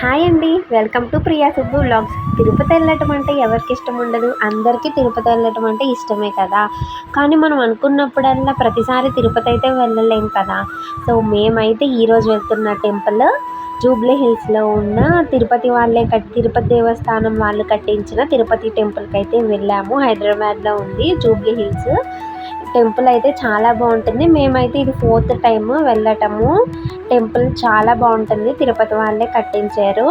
Hi అండి. Welcome to Priya Subbu vlogs. Tirupati వెళ్ళటం అంటే ఎవరికి ఇష్టం ఉండదు? అందరికీ తిరుపతి వెళ్ళటం అంటే ఇష్టమే కదా! కానీ మనం అనుకున్నప్పుడల్లా ప్రతిసారి తిరుపతి అయితే వెళ్ళలేం కదా! సో, మేమైతే ఈరోజు వెళ్తున్న టెంపుల్ జూబ్లీ హిల్స్‌లో ఉన్న తిరుపతి దేవస్థానం వాళ్ళు కట్టించిన తిరుపతి టెంపుల్‌కి అయితే వెళ్ళాము. హైదరాబాద్‌లో ఉంది జూబ్లీ హిల్స్. టెంపుల్ అయితే చాలా బాగుంటుంది. మేమైతే ఇది 4th టైమ్ వెళ్ళటము. టెంపుల్ చాలా బాగుంటుంది. తిరుపతి వాళ్ళే కట్టించారు.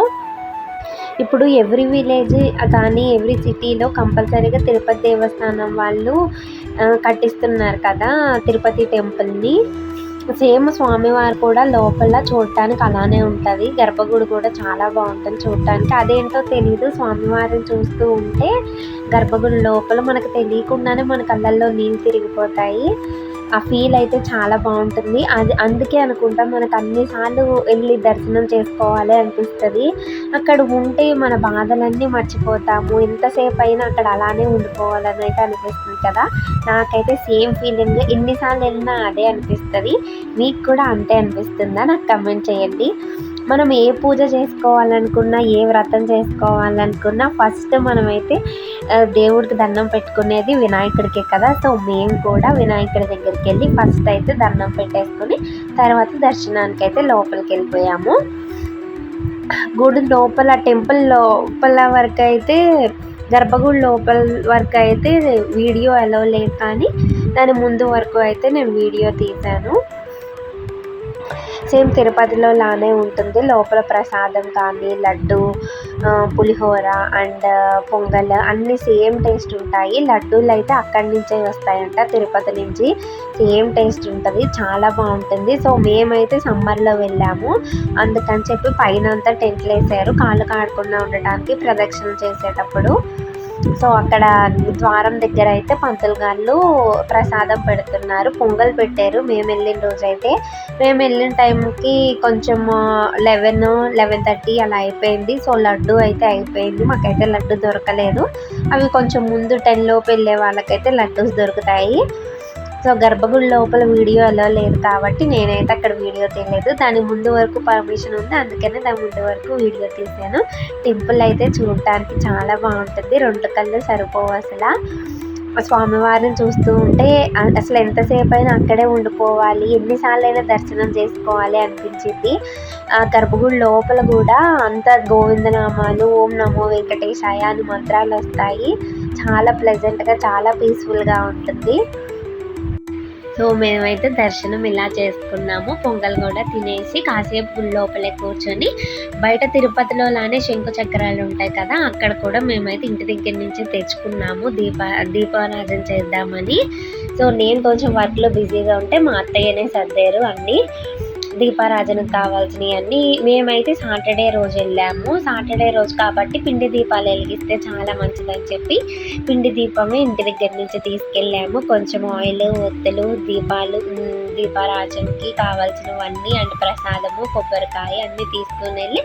ఇప్పుడు ఎవ్రీ విలేజ్ కానీ ఎవ్రీ సిటీలో కంపల్సరీగా తిరుపతి దేవస్థానం వాళ్ళు కట్టిస్తున్నారు కదా తిరుపతి టెంపుల్ని. సేమ్ స్వామివారు కూడా లోపల చూడటానికి అలానే ఉంటుంది. గర్భగుడి కూడా చాలా బాగుంటుంది చూడటానికి. అదేంటో తెలీదు, స్వామివారిని చూస్తూ ఉంటే గర్భగుడి లోపల మనకు తెలియకుండానే మన కళ్ళల్లో నీళ్ళు తిరిగిపోతాయి. ఆ ఫీల్ అయితే చాలా బాగుంటుంది. అందుకే అనుకుంటా మనకు అన్నిసార్లు వెళ్ళి దర్శనం చేసుకోవాలి అనిపిస్తుంది. అక్కడ ఉంటే మన బాధలన్నీ మర్చిపోతాము. ఎంతసేపు అయినా అక్కడ అలానే ఉండిపోవాలని అయితే అనిపిస్తుంది కదా! నాకైతే సేమ్ ఫీలింగ్. ఎన్నిసార్లు వెళ్ళినా అదే అనిపిస్తుంది. మీకు కూడా అంతే అనిపిస్తుందా? నాకు కమెంట్ చేయండి. మనం ఏ పూజ చేసుకోవాలనుకున్నా, ఏ వ్రతం చేసుకోవాలనుకున్నా ఫస్ట్ మనమైతే దేవుడికి దండం పెట్టుకునేది వినాయకుడికే కదా! సో, మేము కూడా వినాయకుడి దగ్గరికి వెళ్ళి ఫస్ట్ అయితే దండం పెట్టేసుకొని తర్వాత దర్శనానికి అయితే లోపలికి వెళ్ళిపోయాము. గుడి లోపల టెంపుల్ లోపల వరకు అయితే గర్భగుడి లోపల వరకు అయితే వీడియో అలో లేదు, కానీ దాని ముందు వరకు అయితే నేను వీడియో తీశాను. సేమ్ తిరుపతిలో లానే ఉంటుంది. లోపల ప్రసాదం కానీ లడ్డు, పులిహోర అండ్ పొంగల్ అన్నీ సేమ్ టేస్ట్ ఉంటాయి. లడ్డూలు అయితే అక్కడి నుంచే వస్తాయంట, తిరుపతి నుంచి. సేమ్ టేస్ట్ ఉంటుంది, చాలా బాగుంటుంది. సో, మేమైతే సమ్మర్లో వెళ్ళాము. అందుకని చెప్పి పైన అంతా టెంట్లు వేసారు కాళ్ళు కాడకుండా ఉండటానికి ప్రదక్షిణ చేసేటప్పుడు. సో, అక్కడ ద్వారం దగ్గర అయితే పంతులు గారు ప్రసాదం పెడుతున్నారు. పొంగల్ పెట్టారు మేము వెళ్ళిన రోజైతే. మేము వెళ్ళిన టైంకి కొంచెం 11:30 అలా అయిపోయింది. సో, లడ్డు అయితే అయిపోయింది. మాకైతే లడ్డు దొరకలేదు. అవి కొంచెం ముందు 10 లోపు వెళ్ళే వాళ్ళకైతే లడ్డూస్ దొరుకుతాయి. సో, గర్భగుడి లోపల వీడియో అలో లేదు కాబట్టి నేనైతే అక్కడ వీడియో తీయలేదు. దాని ముందు వరకు పర్మిషన్ ఉంది, అందుకనే దాని ముందు వరకు వీడియో తీశాను. టెంపుల్ అయితే చూడటానికి చాలా బాగుంటుంది. 2 కళ్ళు సరిపోవు అసలు. స్వామివారిని చూస్తూ ఉంటే అసలు ఎంతసేపు అయినా అక్కడే ఉండిపోవాలి, ఎన్నిసార్లు అయినా దర్శనం చేసుకోవాలి అనిపించింది. గర్భగుడి లోపల కూడా అంత గోవిందనామాలు, ఓం నమో వెంకటేశాయ అని మంత్రాలు వస్తాయి. చాలా ప్లెజెంట్గా, చాలా పీస్ఫుల్గా ఉంటుంది. సో, మేమైతే దర్శనం ఇలా చేసుకున్నాము. పొంగల్ కూడా తినేసి కాసేపు గుడి లోపలే కూర్చొని బయట తిరుపతిలో లానే శంకు చక్రాలు ఉంటాయి కదా, అక్కడ కూడా మేమైతే ఇంటి దగ్గర నుంచి తెచ్చుకున్నాము దీపారాధన చేద్దామని. సో, నేను కొంచెం వర్క్లో బిజీగా ఉంటే మా అత్తయ్యనే సర్దారు అన్నీ. దీపారాధనకు కావాల్సినవి అన్నీ. మేమైతే సాటర్డే రోజు వెళ్ళాము. సాటర్డే రోజు కాబట్టి పిండి దీపాలు వెలిగిస్తే చాలా మంచిదని చెప్పి పిండి దీపమే ఇంటి దగ్గర నుంచి తీసుకెళ్ళాము. కొంచెం ఆయిల్, ఒత్తులు, దీపారాజనకి కావాల్సినవన్నీ అండ్ ప్రసాదము, కొబ్బరికాయ అన్నీ తీసుకుని వెళ్ళి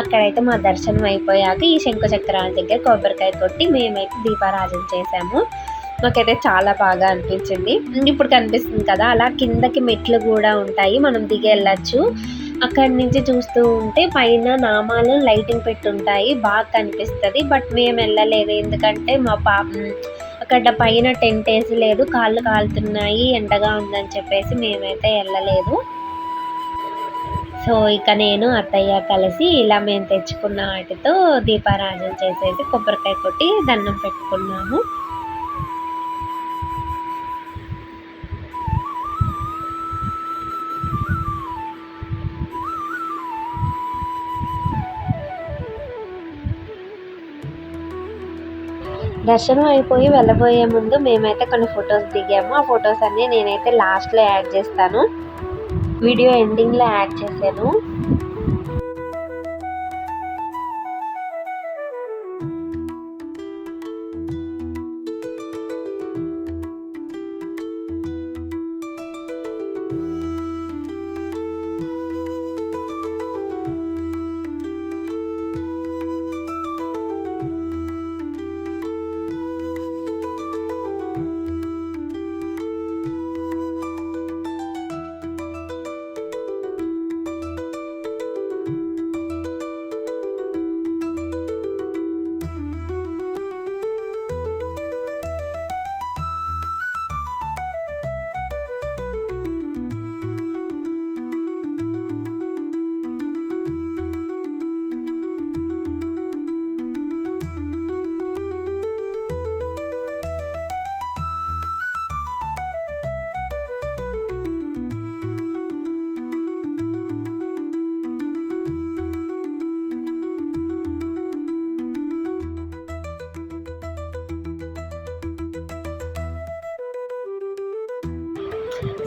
అక్కడైతే మా దర్శనం అయిపోయాక ఈ శంకు చక్రాల దగ్గర కొబ్బరికాయ కొట్టి మేమైతే దీపారాజన చేసాము. నాకైతే చాలా బాగా అనిపించింది. ఇప్పుడు కనిపిస్తుంది కదా, అలా కిందకి మెట్లు కూడా ఉంటాయి, మనం దిగి వెళ్ళచ్చు. అక్కడి నుంచి చూస్తూ ఉంటే పైన నామాలు లైటింగ్ పెట్టుంటాయి, బాగా కనిపిస్తుంది. బట్ మేము వెళ్ళలేదు, ఎందుకంటే అక్కడ పైన టెంట్ వేసి లేదు, కాళ్ళు కాలుతున్నాయి, ఎండగా ఉందని చెప్పేసి మేమైతే వెళ్ళలేదు. సో, ఇక నేను అత్తయ్య కలిసి ఇలా మేము తెచ్చుకున్న వాటితో దీపారాధన చేసేసి కొబ్బరికాయ కొట్టి దండం పెట్టుకున్నాము. దర్శనం అయిపోయి వెళ్ళబోయే ముందు మేమైతే కొన్ని ఫొటోస్ దిగాము. ఆ ఫొటోస్ అన్నీ నేనైతే లాస్ట్లో యాడ్ చేస్తాను, వీడియో ఎండింగ్లో యాడ్ చేశాను.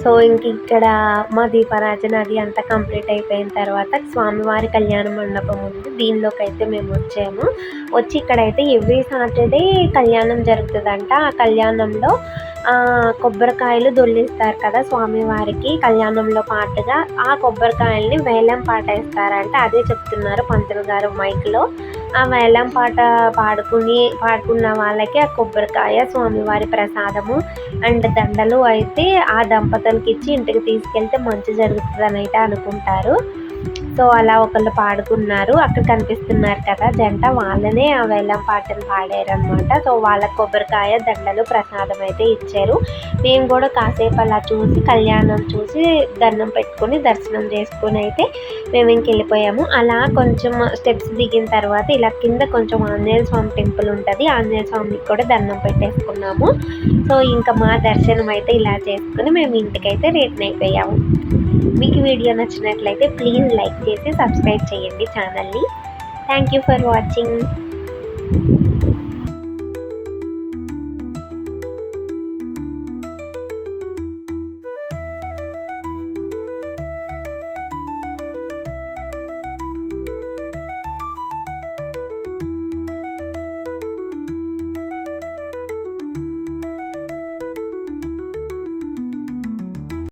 సో ఇంక ఇక్కడ మా దీపారాజన అది అంతా కంప్లీట్ అయిపోయిన తర్వాత స్వామివారి కళ్యాణ మండపం ఉంది, దీనిలోకి అయితే మేము వచ్చాము. వచ్చి ఇక్కడైతే ఎవ్రీ సాటర్డే కళ్యాణం జరుగుతుందంట. ఆ కళ్యాణంలో కొబ్బరికాయలు దొల్లిస్తారు కదా స్వామివారికి, కళ్యాణంలో పాటుగా ఆ కొబ్బరికాయల్ని వేలం పాట వేస్తారంట. అదే చెప్తున్నారు పంతులు గారు మైక్లో. ఆ వేలం పాట పాడుకున్న వాళ్ళకి ఆ కొబ్బరికాయ స్వామివారి ప్రసాదము అండ్ దండలు అయితే ఆ దంపతులకి ఇచ్చి ఇంటికి తీసుకెళ్తే మంచి జరుగుతుందని అయితే అనుకుంటారు. సో అలా ఒకళ్ళు పాడుకున్నారు, అక్కడ కనిపిస్తున్నారు కదా జంట, వాళ్ళనే ఆ వేలం పాటలు పాడారనమాట. సో వాళ్ళకి కొబ్బరికాయ దండలు ప్రసాదం అయితే ఇచ్చారు. మేము కూడా కాసేపు అలా చూసి కళ్యాణం చూసి దండం పెట్టుకుని దర్శనం చేసుకుని అయితే మేము ఇంకెళ్ళిపోయాము. అలా కొంచెం స్టెప్స్ దిగిన తర్వాత ఇలా కింద కొంచెం ఆంజనేయ స్వామి టెంపుల్ ఉంటుంది, ఆంజనేయ స్వామికి కూడా దండం పెట్టేసుకున్నాము. సో ఇంకా మా దర్శనం అయితే ఇలా చేసుకుని మేము ఇంటికైతే రిటర్న్ అయిపోయాము. మీకు వీడియో నచ్చినట్లయితే ప్లీజ్ లైక్ చేసి సబ్స్క్రైబ్ చేయండి ఛానల్ని. Thank you for watching.